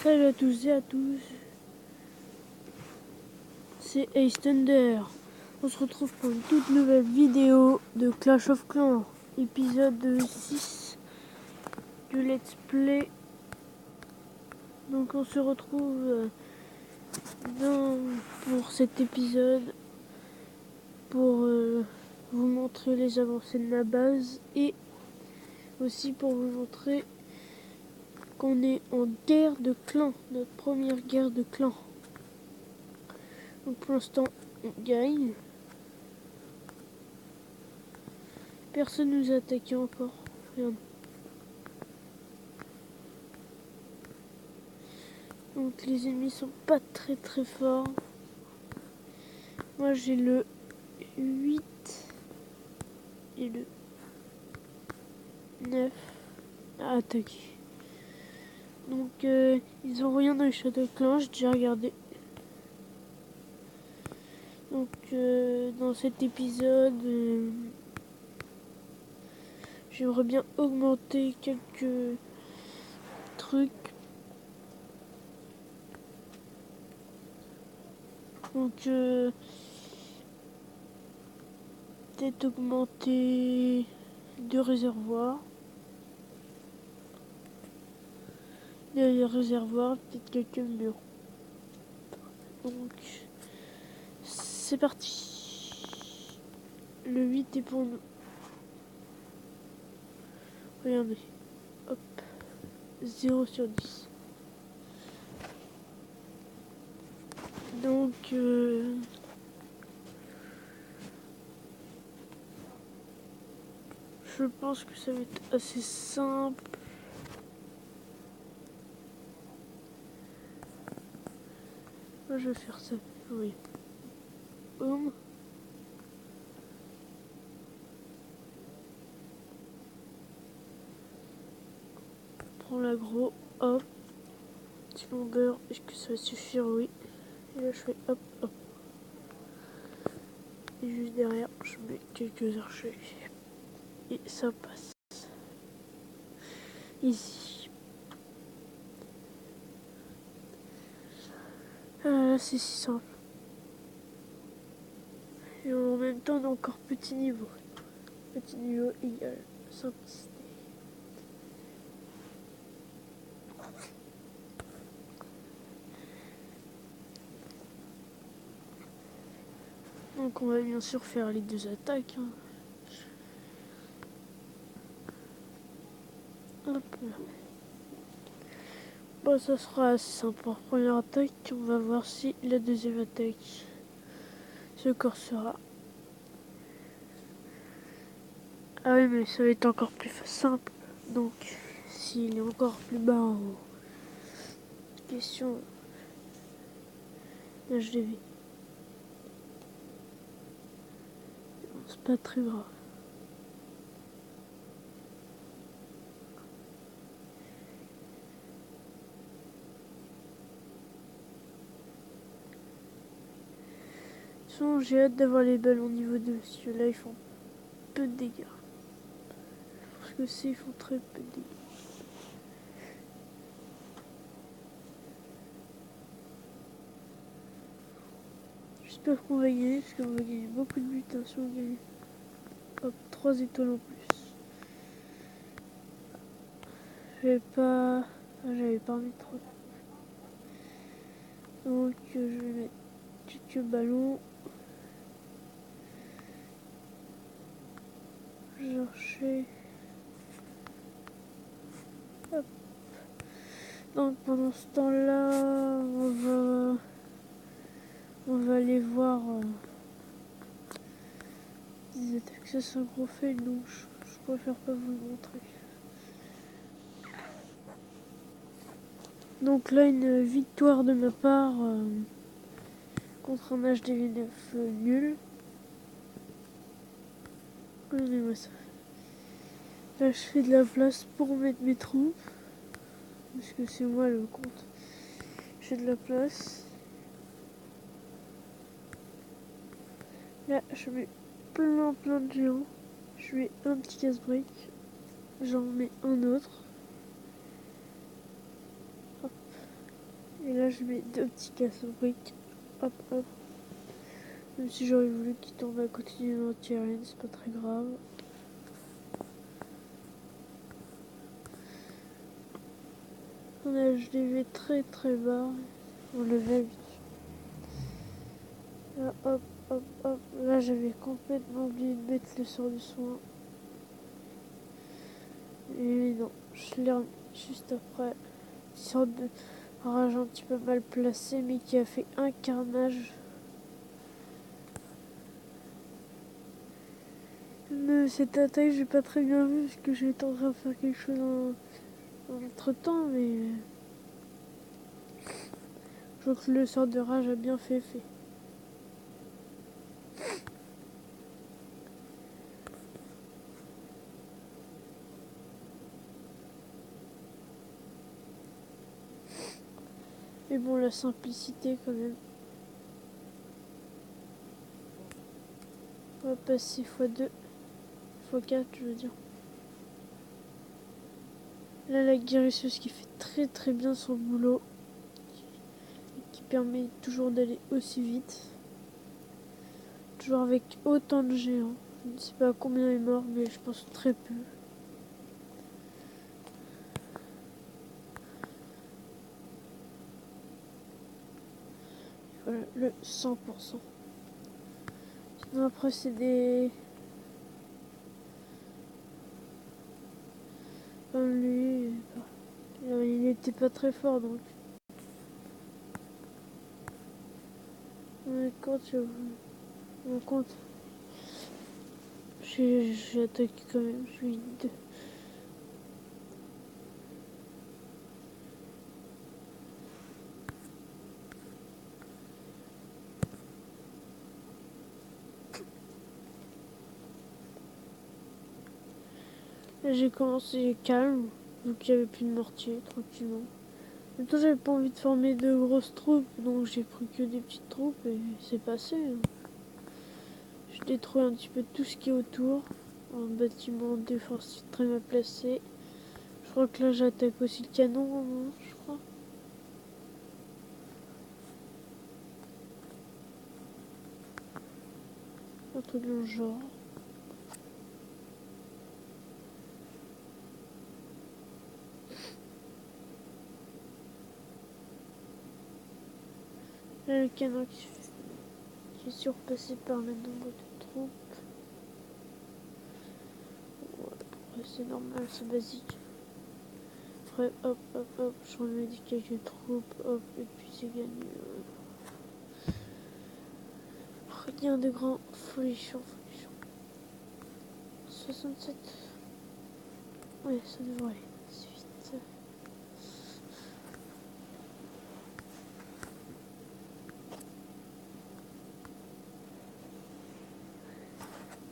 Salut à tous et à tous, c'est Ace Thunder. On se retrouve pour une toute nouvelle vidéo de Clash of Clans, épisode 6 du Let's Play. Donc on se retrouve pour cet épisode pour vous montrer les avancées de la base et aussi pour vous montrer qu'on est en guerre de clans, notre première guerre de clans. Donc pour l'instant on gagne. Personne nous a attaqué encore. Regarde. Donc les ennemis sont pas très forts. Moi j'ai le 8 et le 9 à attaquer. Donc ils ont rien dans les Shadow Clans, j'ai déjà regardé. Donc dans cet épisode, j'aimerais bien augmenter quelques trucs. Donc peut-être augmenter 2 réservoirs. Des réservoirs, peut-être quelques murs. Donc c'est parti. Le 8 est pour nous. Regardez. Hop. 0 sur 10. Donc je pense que ça va être assez simple. Moi je vais faire ça. Oui. Boum. Prends l'aggro. Hop. Petite longueur. Est-ce que ça va suffire? Oui. Et là je fais hop hop. Et juste derrière je mets quelques archers. Et ça passe. Ici. Là c'est si simple. Et en même temps on a encore petit niveau. Petit niveau égal simplicité. Donc on va bien sûr faire les 2 attaques. Hein. Hop là. Bon, ça sera assez simple pour la première attaque. On va voir si la deuxième attaque se corsera. Ah oui, mais ça va être encore plus simple. Donc, s'il est encore plus bas en question, là je l'ai vu. C'est pas très grave. De toute façon, j'ai hâte d'avoir les ballons niveau 2. Parce que là, ils font peu de dégâts. Parce que c'est, ils font très peu de dégâts. J'espère qu'on va gagner, parce qu'on va gagner beaucoup de buts hein, si on gagne. Hop, 3 étoiles en plus. J'avais pas mis trop. Donc je vais mettre quelques ballons. Chercher. Hop. Donc pendant ce temps-là, on va aller voir des attaques. Ça c'est un gros fail, donc je préfère pas vous le montrer. Donc là une victoire de ma part contre un HDV9 nul. Regardez-moi ça. Là je fais de la place pour mettre mes troupes. Parce que c'est moi le compte. J'ai de la place. Là je mets plein de géants. Je mets un petit casse-break. J'en mets un autre. Hop. là, je mets 2 petits casse-briques. Hop, hop. Même si j'aurais voulu qu'il tombe à côté d'une anti-aérienne, c'est pas très grave. Là, je les mets très très bas. On le va vite. Là, hop, hop, hop. Là, j'avais complètement oublié de mettre le sort du soin. Et non, je l'ai remis juste après. Une sorte de rage un petit peu mal placé, mais qui a fait un carnage. Mais cette attaque, j'ai pas très bien vu parce que j'étais en train de faire quelque chose entre temps, mais je vois que le sort de rage a bien fait effet. Mais bon, la simplicité quand même. On va passer x2, x4, je veux dire. Là, la guérisseuse qui fait très très bien son boulot. Qui permet toujours d'aller aussi vite. Toujours avec autant de géants. Je ne sais pas combien est mort, mais je pense très peu. Voilà, le 100%. Sinon après c'est des... Comme lui, il n'était pas très fort donc. Mais quand tu on compte, j'ai attaqué quand même, je suis deux. Là j'ai commencé calme, donc il n'y avait plus de mortier, tranquillement. En même temps j'avais pas envie de former de grosses troupes, donc j'ai pris que des petites troupes et c'est passé. Je détruis un petit peu tout ce qui est autour. Un bâtiment défensif très mal placé. Je crois que là j'attaque aussi le canon, je crois. Un truc dans le genre. Là le canon qui est surpassé par le nombre de troupes. Ouais, c'est normal, c'est basique. Après hop hop hop, je remets quelques troupes, hop, et puis c'est gagné. Rien de grand, folichon. 67. Ouais, ça devrait aller. C'est vite.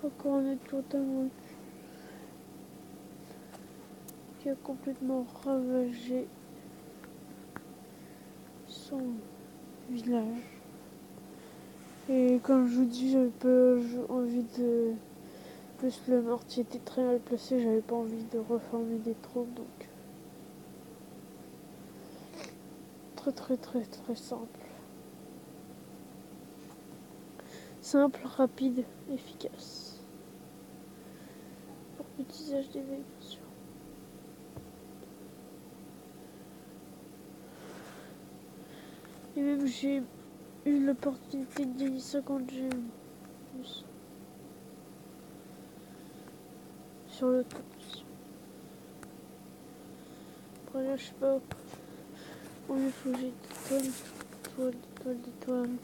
Encore un autre totalement qui a complètement ravagé son village. Et comme je vous dis, j'avais pas envie de... Plus le mortier était très mal placé, j'avais pas envie de reformer des troupes, donc... Très très très très simple. Simple, rapide, efficace. Pour l'utilisage des veilles, bien sûr. Et même j'ai eu l'opportunité de gagner 50 gemmes. Sur le top. Après là, je sais pas combien il faut que j'ai d'étoiles.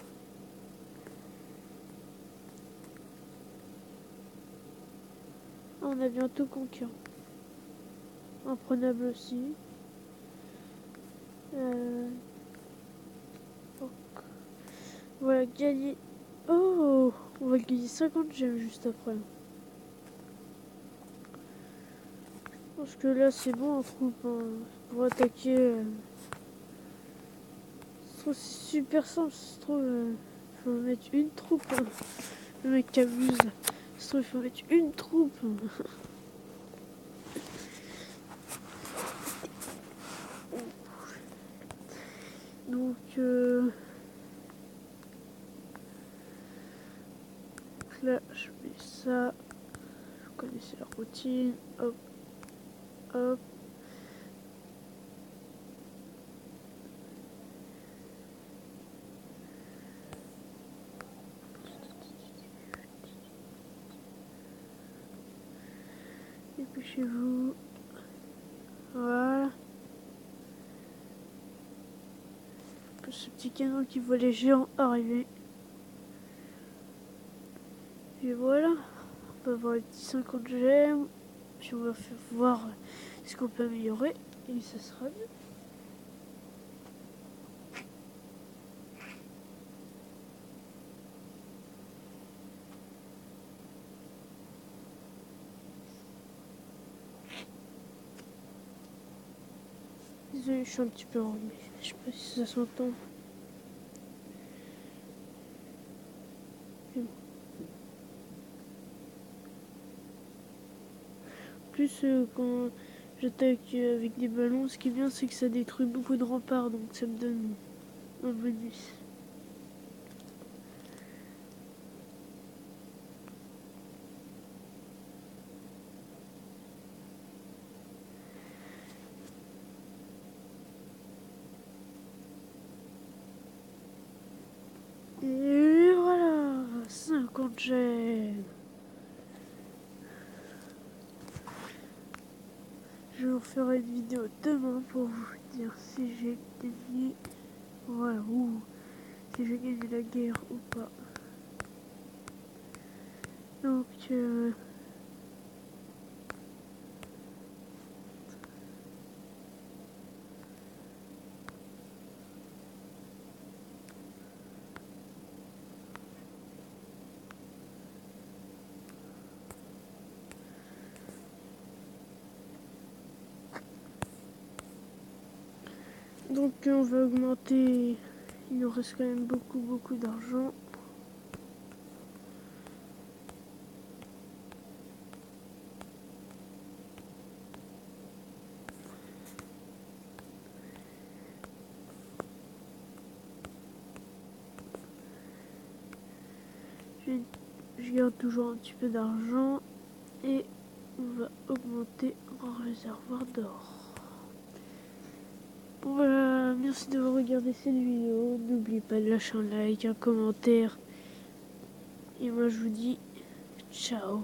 Ah, on a bientôt conquis. Imprenable aussi. Donc, voilà, gagner. Oh, on va gagner 50 gemmes juste après. Parce que là, c'est bon en troupe. Hein. Pour attaquer. Je trouve c'est super simple. Je trouve. Faut mettre une troupe. Hein. Le mec qui abuse. Je trouve qu'il faut mettre une troupe. Hein. Donc, là, je mets ça. Vous connaissez la routine. Hop, hop. Dépêchez-vous. Voilà. Ce petit canon qui voit les géants arriver. Et voilà. On va avoir les petits 50 gemmes. Puis on va faire voir ce qu'on peut améliorer. Et ça sera bien. Désolé, je suis un petit peu enrhumé. Je sais pas si ça s'entend. En plus, quand j'attaque avec des ballons, ce qui est bien, c'est que ça détruit beaucoup de remparts. Donc ça me donne un bonus. Et voilà, 50 gemmes. Je vous ferai une vidéo demain pour vous dire si j'ai gagné, voilà, ou si j'ai gagné la guerre ou pas. Donc, on va augmenter. Il nous reste quand même beaucoup d'argent. Je garde toujours un petit peu d'argent et on va augmenter en réservoir d'or. Voilà, merci d'avoir regardé cette vidéo. N'oubliez pas de lâcher un like, un commentaire. Et moi je vous dis ciao.